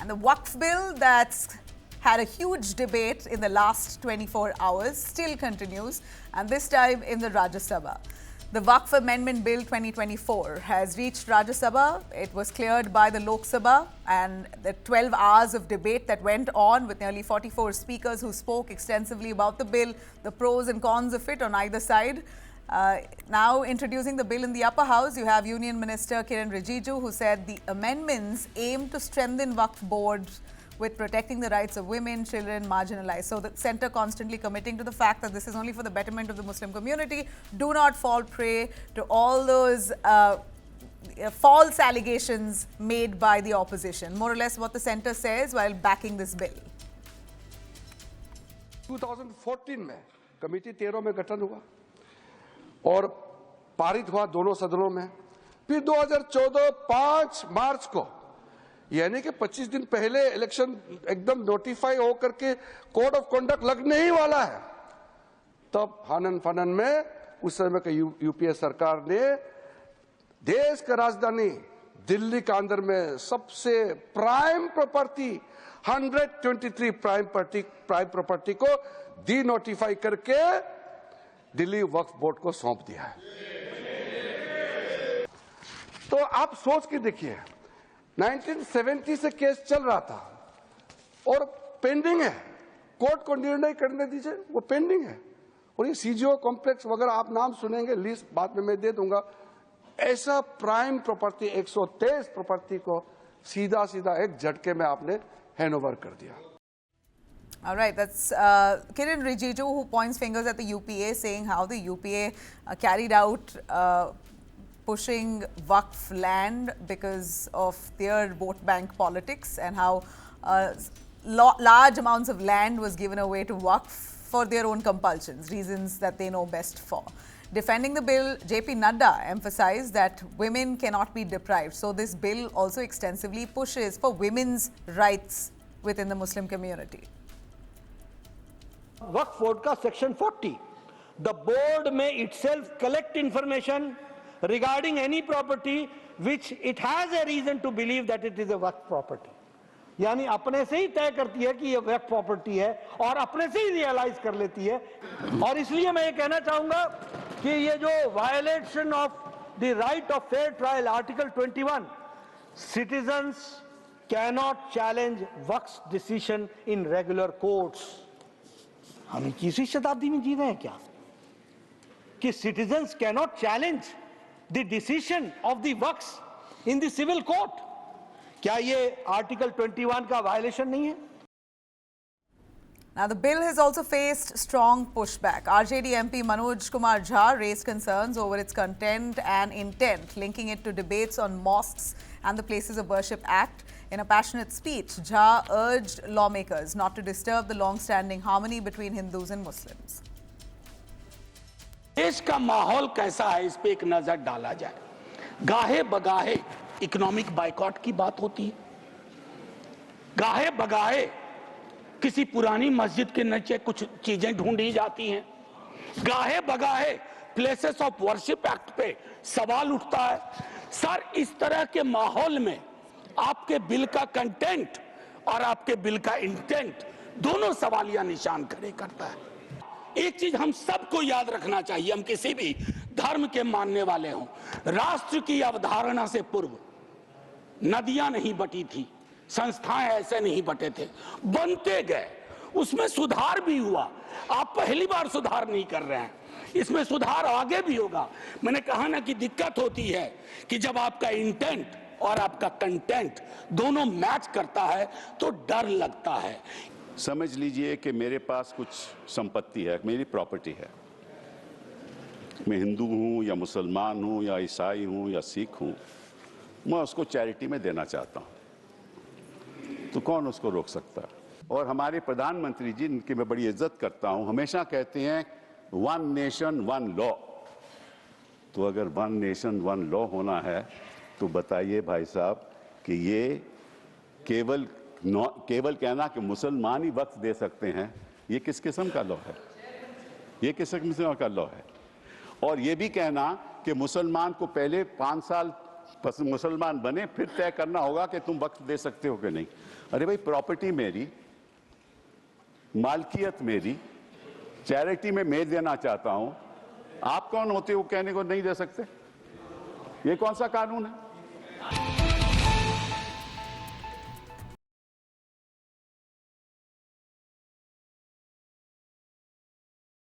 And the Waqf bill that's had a huge debate in the last 24 hours still continues, and this time in the Rajya Sabha. The Waqf Amendment Bill 2024 has reached Rajya Sabha. It was cleared by the Lok Sabha, and the 12 hours of debate that went on with nearly 44 speakers who spoke extensively about the bill, the pros and cons of it on either side. Now introducing the bill in the upper house, you have Union Minister Kiren Rijiju, who said the amendments aim to strengthen Waqf boards with protecting the rights of women, children, marginalized. So the centre constantly committing to the fact that this is only for the betterment of the Muslim community. Do not fall prey to all those false allegations made by the opposition. More or less what the centre says while backing this bill. 2014 में committee 13 में गठन हुआ और पारित हुआ दोनों सदनों में। फिर 2014 5 मार्च को, यानी कि 25 दिन पहले इलेक्शन एकदम नोटिफाई हो करके कोड ऑफ कंडक्ट लगने ही वाला है, तब हनन फनन में उस समय की यूपीए सरकार ने देश का राजधानी दिल्ली के अंदर में सबसे प्राइम प्रॉपर्टी 123 प्राइम प्रॉपर्टी को डी नोटिफाई करके दिल्ली वक्फ बोर्ड को सौंप दिया है। तो आप सोच के देखिए, 1970 से केस चल रहा था और पेंडिंग है, कोर्ट को निर्णय करने दीजिए, वो पेंडिंग है। और ये सीजीओ कॉम्प्लेक्स वगैरह आप नाम सुनेंगे, लिस्ट बाद में मैं दे दूंगा। ऐसा प्राइम प्रॉपर्टी 123 प्रॉपर्टी को सीधा एक झटके में आपने हैंडओवर कर दिया। All right, that's Kiren Rijiju, who points fingers at the UPA, saying how the UPA carried out pushing Waqf land because of their vote bank politics, and how large amounts of land was given away to Waqf for their own compulsions, reasons that they know best for. Defending the bill, JP Nadda emphasized that women cannot be deprived. So this bill also extensively pushes for women's rights within the Muslim community. Waqf board का section 40, the board may itself collect information regarding any property which it has a reason to believe that it is a Waqf property. यानी अपने से ही तय करती है कि ये वक्फ property है और अपने से ही रियलाइज कर लेती है। और इसलिए मैं ये कहना चाहूंगा कि ये जो violation of the right of fair trial article 21, citizens cannot challenge वक्फ डिसीजन इन रेगुलर कोर्ट्स। हम 21वीं शताब्दी में जी रहे हैं क्या कि citizens cannot challenge the decision of the वक्फ इन द सिविल कोर्ट? क्या ये आर्टिकल 21 का वायलेशन नहीं है? Now, the bill has also faced strong pushback. RJD MP Manoj Kumar Jha raised concerns over its content and intent, linking it to debates on mosques and the Places of Worship Act. In a passionate speech, Jha urged lawmakers not to disturb the long-standing harmony between Hindus and Muslims. देश का माहौल कैसा है, इस पे एक नजर डाला जाए। गाहे बगाहे इकोनॉमिक बाइकॉट की बात होती है, गाहे बगाहे किसी पुरानी मस्जिद के नीचे कुछ चीजें ढूंढी जाती हैं, गाहे बगाहे प्लेसेस ऑफ वर्शिप एक्ट पे सवाल उठता है। सर, इस तरह के माहौल में आपके बिल का कंटेंट और आपके बिल का इंटेंट दोनों सवालिया निशान खड़े करता है। एक चीज हम सबको याद रखना चाहिए, हम किसी भी धर्म के मानने वाले हों, राष्ट्र की अवधारणा से पूर्व नदियां नहीं बटी थी, संस्थाएं ऐसे नहीं बटे थे, बनते गए, उसमें सुधार भी हुआ। आप पहली बार सुधार नहीं कर रहे हैं, इसमें सुधार आगे भी होगा। मैंने कहा ना कि दिक्कत होती है कि जब आपका इंटेंट और आपका कंटेंट दोनों मैच करता है तो डर लगता है। समझ लीजिए कि मेरे पास कुछ संपत्ति है, मेरी प्रॉपर्टी है, मैं हिंदू हूं या मुसलमान हूं या ईसाई हूं या सिख हूं, मैं उसको चैरिटी में देना चाहता हूं, तो कौन उसको रोक सकता है? और हमारे प्रधानमंत्री जी, इनकी मैं बड़ी इज्जत करता हूं, हमेशा कहते हैं वन नेशन वन लॉ। तो अगर वन नेशन वन लॉ होना है तो बताइए भाई साहब कि ये केवल कहना कि मुसलमान ही वक्फ दे सकते हैं, ये किस किस्म का लॉ है? ये किस किस्म का लॉ है? और ये भी कहना कि मुसलमान को पहले 5 साल मुसलमान बने, फिर तय करना होगा कि तुम वक्त दे सकते हो कि नहीं। अरे भाई, प्रॉपर्टी मेरी, मालकियत मेरी, चैरिटी में मैं देना चाहता हूं, आप कौन होते हो कहने को नहीं दे सकते? ये कौन सा कानून है?